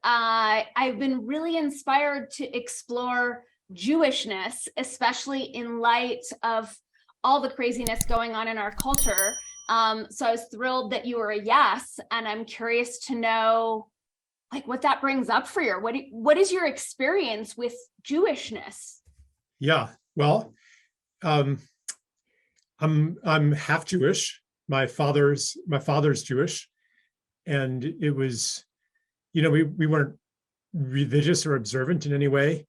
I've been really inspired to explore Jewishness, especially in light of all the craziness going on in our culture. So I was thrilled that you were a yes, and I'm curious to know like what that brings up for you. What is your experience with Jewishness? Yeah, well, I'm half Jewish. My father's Jewish, and it was, we weren't religious or observant in any way.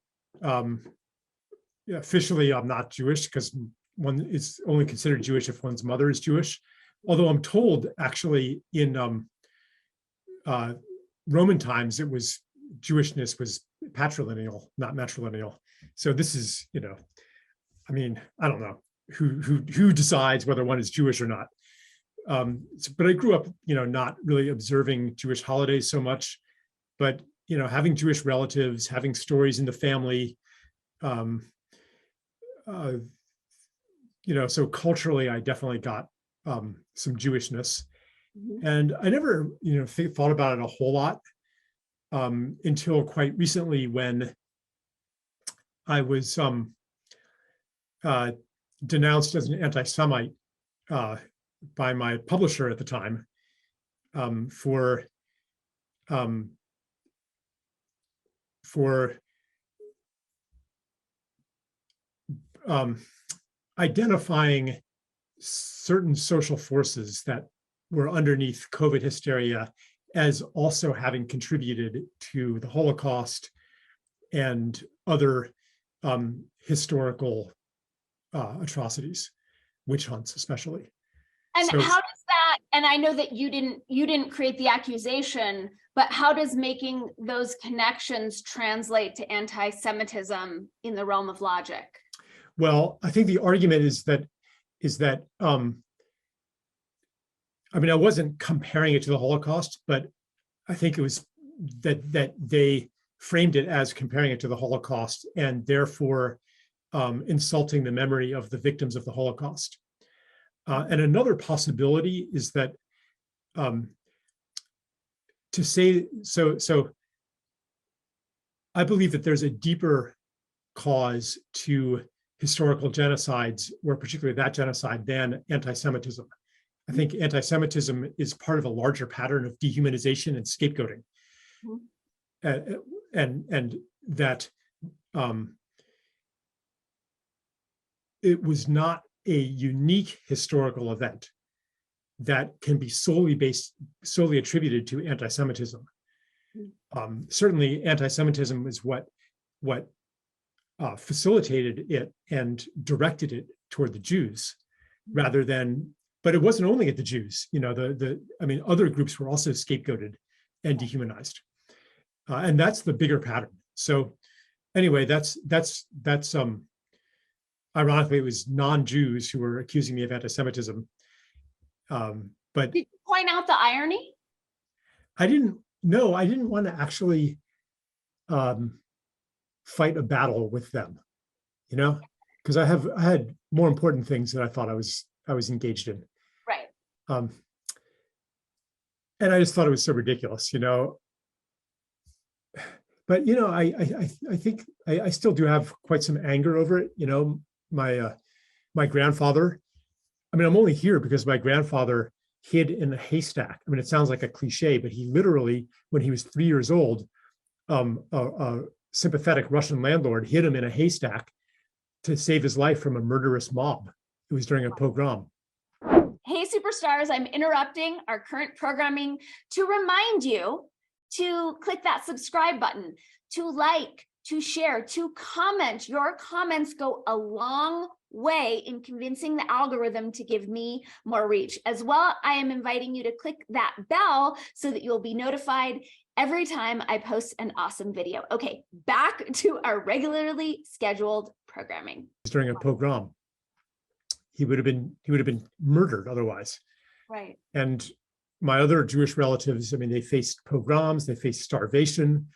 Officially, I'm not Jewish because one is only considered Jewish if one's mother is Jewish. Although I'm told, actually, in Roman times, Jewishness was patrilineal, not matrilineal. So this is, I mean, I don't know who decides whether one is Jewish or not. But I grew up, not really observing Jewish holidays so much, but having Jewish relatives, having stories in the family. So culturally, I definitely got some Jewishness, and I never, thought about it a whole lot until quite recently, when I was denounced as an anti-Semite by my publisher at the time for identifying certain social forces that were underneath COVID hysteria as also having contributed to the Holocaust and other historical atrocities, witch hunts especially. And so, how does that, and I know that you didn't create the accusation, but how does making those connections translate to anti-Semitism in the realm of logic? Well, I think the argument is that I mean, I wasn't comparing it to the Holocaust, but I think it was that they framed it as comparing it to the Holocaust, and therefore insulting the memory of the victims of the Holocaust. And another possibility is that to say so I believe that there's a deeper cause to historical genocides, or particularly that genocide, than anti-Semitism. I think anti-Semitism is part of a larger pattern of dehumanization and scapegoating, and that it was not a unique historical event that can be solely attributed to anti-Semitism. Certainly, anti-Semitism is what facilitated it and directed it toward the Jews, rather than. But it wasn't only at the Jews. I mean, other groups were also scapegoated and dehumanized, and that's the bigger pattern. So, anyway, that's ironically, it was non-Jews who were accusing me of anti-Semitism. But did you point out the irony? I didn't want to actually fight a battle with them, because I had more important things that I thought I was engaged in. Right. And I just thought it was so ridiculous, But I think I still do have quite some anger over it. My grandfather. I mean, I'm only here because my grandfather hid in a haystack. I mean, it sounds like a cliche, but he literally, when he was 3 years old, a sympathetic Russian landlord hid him in a haystack to save his life from a murderous mob. It was during a pogrom. Hey, superstars, I'm interrupting our current programming to remind you to click that subscribe button, to like, to share, to comment. Your comments go a long way in convincing the algorithm to give me more reach. As well, I am inviting you to click that bell so that you'll be notified every time I post an awesome video. Okay, back to our regularly scheduled programming. During a pogrom, he would have been murdered otherwise. Right. And my other Jewish relatives, I mean, they faced pogroms, they faced starvation,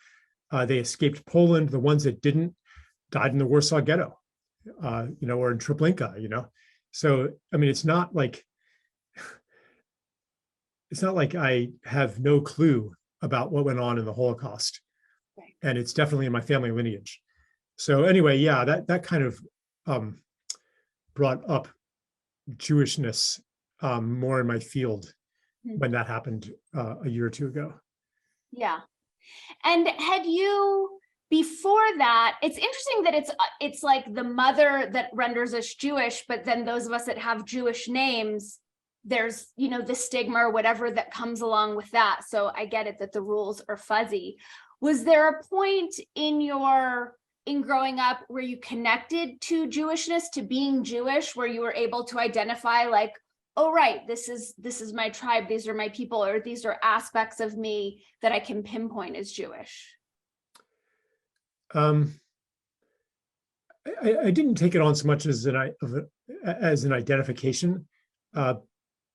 they escaped Poland. The ones that didn't died in the Warsaw Ghetto, or in Treblinka, So, I mean, it's not like I have no clue about what went on in the Holocaust. and it's definitely in my family lineage. So anyway, yeah, that kind of brought up Jewishness more in my field when that happened a year or two ago. Yeah. And had you, before that, it's interesting that it's like the mother that renders us Jewish, but then those of us that have Jewish names, there's, the stigma or whatever that comes along with that. So I get it that the rules are fuzzy. Was there a point in growing up where you connected to Jewishness, to being Jewish, where you were able to identify like, oh, right, this is my tribe, these are my people, or these are aspects of me that I can pinpoint as Jewish? I didn't take it on so much as an identification, but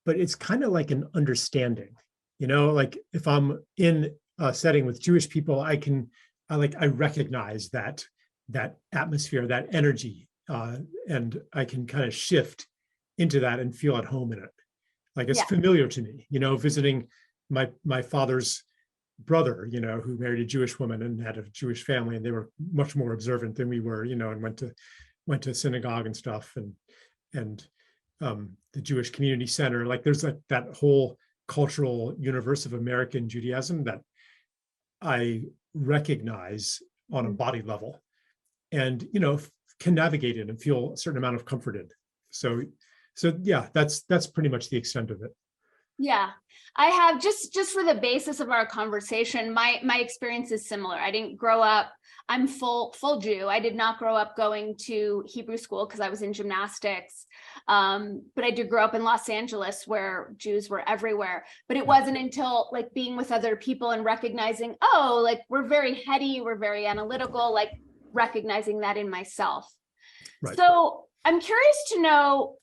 it's kind of like an understanding. Like if I'm in a setting with Jewish people, I recognize that atmosphere, that energy, and I can kind of shift into that and feel at home in it. Like it's familiar to me, visiting my father's brother, who married a Jewish woman and had a Jewish family, and they were much more observant than we were, and went to synagogue and stuff, and the Jewish Community Center. Like there's that whole cultural universe of American Judaism that I recognize on a body level, and can navigate it and feel a certain amount of comfort in. So yeah, that's pretty much the extent of it. Yeah, I have, just for the basis of our conversation, my experience is similar. I didn't grow up, I'm full Jew. I did not grow up going to Hebrew school because I was in gymnastics. But I did grow up in Los Angeles where Jews were everywhere. But it wasn't until like being with other people and recognizing, oh, like we're very heady, we're very analytical, like recognizing that in myself. Right. So I'm curious to know,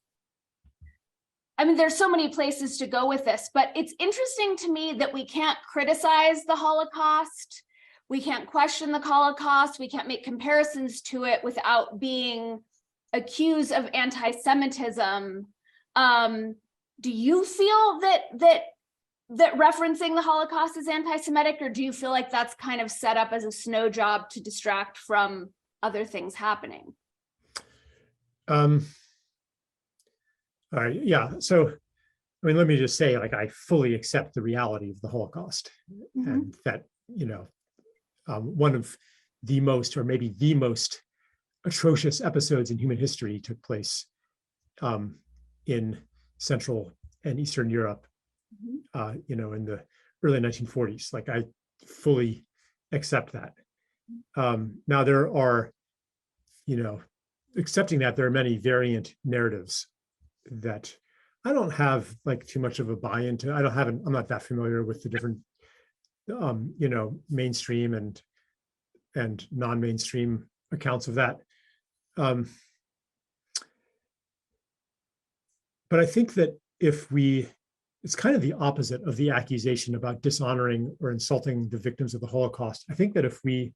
I mean, there's so many places to go with this, but it's interesting to me that we can't criticize the Holocaust. We can't question the Holocaust. We can't make comparisons to it without being accused of anti-Semitism. Do you feel that referencing the Holocaust is anti-Semitic, or do you feel like that's kind of set up as a snow job to distract from other things happening? All right. Yeah. So, I mean, let me just say, like, I fully accept the reality of the Holocaust, and that, one of the most, or maybe the most atrocious episodes in human history took place in Central and Eastern Europe, in the early 1940s. Like, I fully accept that. Now, there are, accepting that, there are many variant narratives that I don't have like too much of a buy-in to. I'm not that familiar with the different, mainstream and non-mainstream accounts of that. But I think that it's kind of the opposite of the accusation about dishonoring or insulting the victims of the Holocaust. I think that if we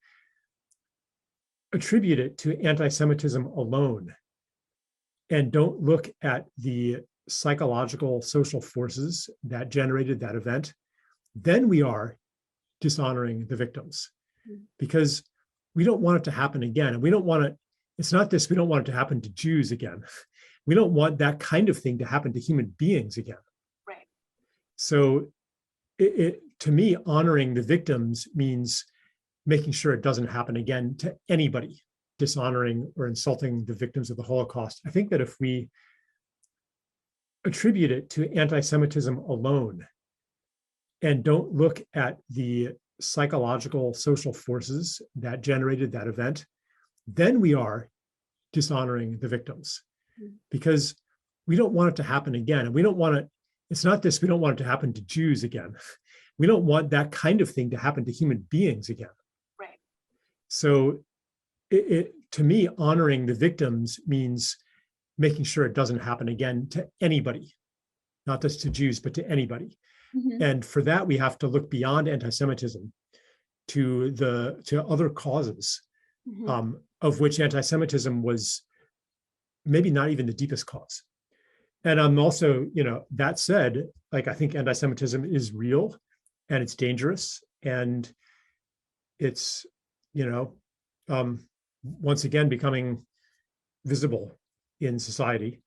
attribute it to anti-Semitism alone, and don't look at the psychological, social forces that generated that event, then we are dishonoring the victims, because we don't want it to happen again. And we don't want it, it's not this, we don't want it to happen to Jews again. We don't want that kind of thing to happen to human beings again. Right. So to me, honoring the victims means making sure it doesn't happen again to anybody, dishonoring or insulting the victims of the Holocaust. I think that if we attribute it to anti-Semitism alone and don't look at the psychological, social forces that generated that event, then we are dishonoring the victims, because we don't want it to happen again. And we don't want it, it's not this, we don't want it to happen to Jews again. We don't want that kind of thing to happen to human beings again. Right. So to me, honoring the victims means making sure it doesn't happen again to anybody, not just to Jews, but to anybody. And for that, we have to look beyond anti-Semitism to other causes, of which anti-Semitism was maybe not even the deepest cause. And I'm also, that said, like, I think anti-Semitism is real and it's dangerous, and it's you know, once again becoming visible in society.